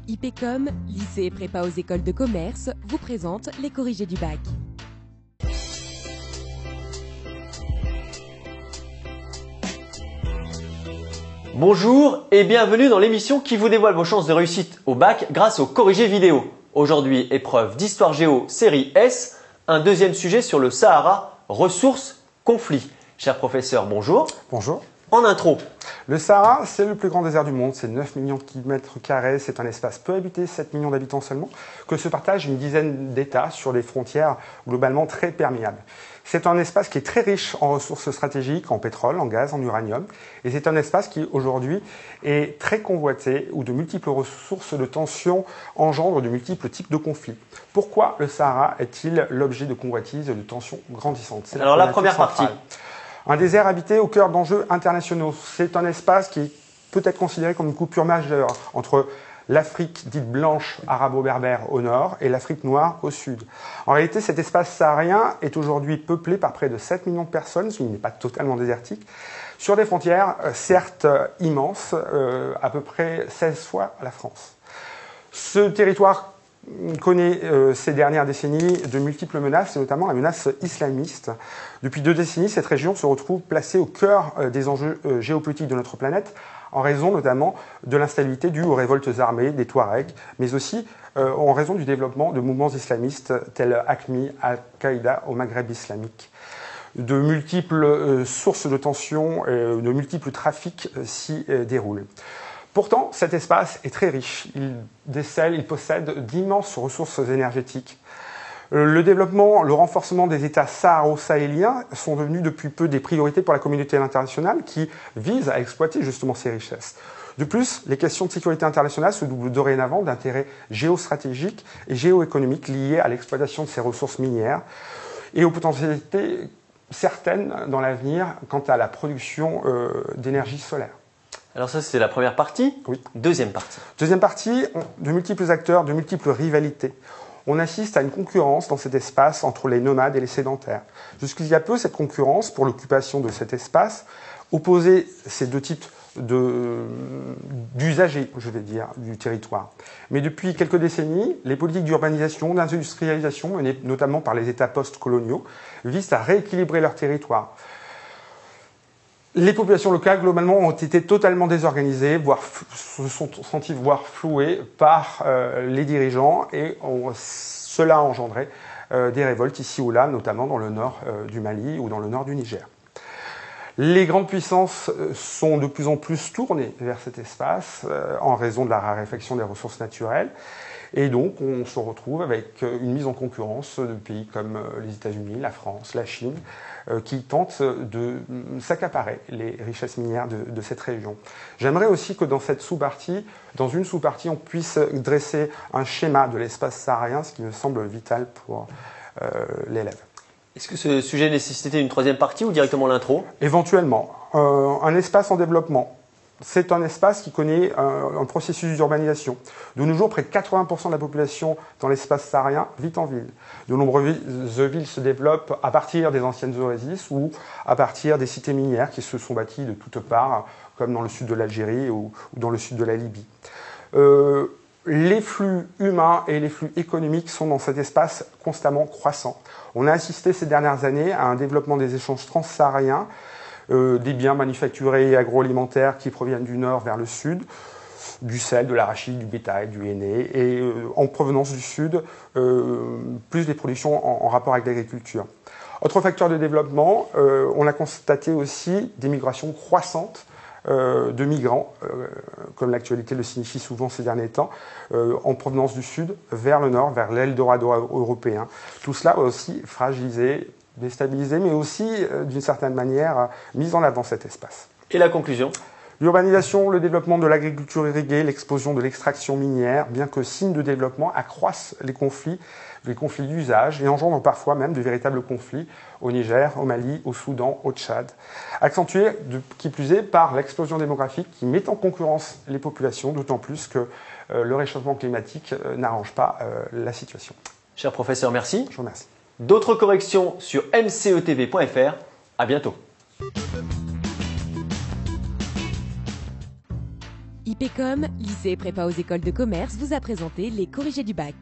IPCOM, lycée et prépa aux écoles de commerce, vous présente les corrigés du bac. Bonjour et bienvenue dans l'émission qui vous dévoile vos chances de réussite au bac grâce aux corrigés vidéo. Aujourd'hui, épreuve d'histoire géo série S, un deuxième sujet sur le Sahara, ressources, conflits. Cher professeur, bonjour. Bonjour. En intro. Le Sahara, c'est le plus grand désert du monde, c'est 9 millions de kilomètres carrés, c'est un espace peu habité, 7 millions d'habitants seulement, que se partagent une dizaine d'États sur des frontières globalement très perméables. C'est un espace qui est très riche en ressources stratégiques, en pétrole, en gaz, en uranium, et c'est un espace qui aujourd'hui est très convoité, où de multiples ressources de tension engendrent de multiples types de conflits. Pourquoi le Sahara est-il l'objet de convoitises et de tensions grandissantes? Alors la première partie. Un désert habité au cœur d'enjeux internationaux. C'est un espace qui peut être considéré comme une coupure majeure entre l'Afrique dite blanche arabo-berbère au nord et l'Afrique noire au sud. En réalité, cet espace saharien est aujourd'hui peuplé par près de 7 millions de personnes, ce qui n'est pas totalement désertique, sur des frontières certes immenses, à peu près 16 fois la France. Ce territoire connaît ces dernières décennies de multiples menaces, et notamment la menace islamiste. Depuis 2 décennies, cette région se retrouve placée au cœur des enjeux géopolitiques de notre planète, en raison notamment de l'instabilité due aux révoltes armées des Touaregs, mais aussi en raison du développement de mouvements islamistes tels AQMI, Al-Qaïda au Maghreb islamique. De multiples sources de tensions, de multiples trafics s'y déroulent. Pourtant, cet espace est très riche. Il possède d'immenses ressources énergétiques. Le développement, le renforcement des États saharo-sahéliens sont devenus depuis peu des priorités pour la communauté internationale qui vise à exploiter justement ces richesses. De plus, les questions de sécurité internationale se doublent dorénavant d'intérêts géostratégiques et géoéconomiques liés à l'exploitation de ces ressources minières et aux potentialités certaines dans l'avenir quant à la production d'énergie solaire. Alors ça, c'est la première partie. Oui. Deuxième partie. Deuxième partie, de multiples acteurs, de multiples rivalités. On assiste à une concurrence dans cet espace entre les nomades et les sédentaires. Jusqu'il y a peu, cette concurrence pour l'occupation de cet espace opposait ces deux types d'usagers, je vais dire, du territoire. Mais depuis quelques décennies, les politiques d'urbanisation, d'industrialisation, menées notamment par les États post-coloniaux, visent à rééquilibrer leur territoire. Les populations locales, globalement, ont été totalement désorganisées, voire se sont senties flouées par les dirigeants, et cela a engendré des révoltes ici ou là, notamment dans le nord du Mali ou dans le nord du Niger. Les grandes puissances sont de plus en plus tournées vers cet espace en raison de la raréfaction des ressources naturelles. Et donc, on se retrouve avec une mise en concurrence de pays comme les États-Unis, la France, la Chine, qui tentent de s'accaparer les richesses minières de cette région. J'aimerais aussi que dans une sous-partie, on puisse dresser un schéma de l'espace saharien, ce qui me semble vital pour l'élève. Est-ce que ce sujet nécessitait une troisième partie ou directement l'intro? Éventuellement. Un espace en développement. C'est un espace qui connaît un processus d'urbanisation. De nos jours, près de 80% de la population dans l'espace saharien vit en ville. De nombreuses villes se développent à partir des anciennes oasis ou à partir des cités minières qui se sont bâties de toutes parts, comme dans le sud de l'Algérie ou dans le sud de la Libye. Les flux humains et les flux économiques sont dans cet espace constamment croissants. On a assisté ces dernières années à un développement des échanges transsahariens, des biens manufacturés et agroalimentaires qui proviennent du nord vers le sud, du sel, de l'arachide, du bétail, du henné, et en provenance du sud, plus des productions en rapport avec l'agriculture. Autre facteur de développement, on a constaté aussi des migrations croissantes de migrants, comme l'actualité le signifie souvent ces derniers temps, en provenance du sud vers le nord, vers l'Eldorado européen. Tout cela a aussi fragilisé, déstabilisé, mais aussi, d'une certaine manière, mis en avant cet espace. Et la conclusion? L'urbanisation, le développement de l'agriculture irriguée, l'explosion de l'extraction minière, bien que signe de développement, accroissent les conflits d'usage et engendrent parfois même de véritables conflits au Niger, au Mali, au Soudan, au Tchad. Accentués, qui plus est, par l'explosion démographique qui met en concurrence les populations, d'autant plus que le réchauffement climatique n'arrange pas la situation. Cher professeur, merci. Je vous remercie. D'autres corrections sur mcetv.fr. À bientôt. l'IPCOM, lycée et prépa aux écoles de commerce, vous a présenté les corrigés du bac.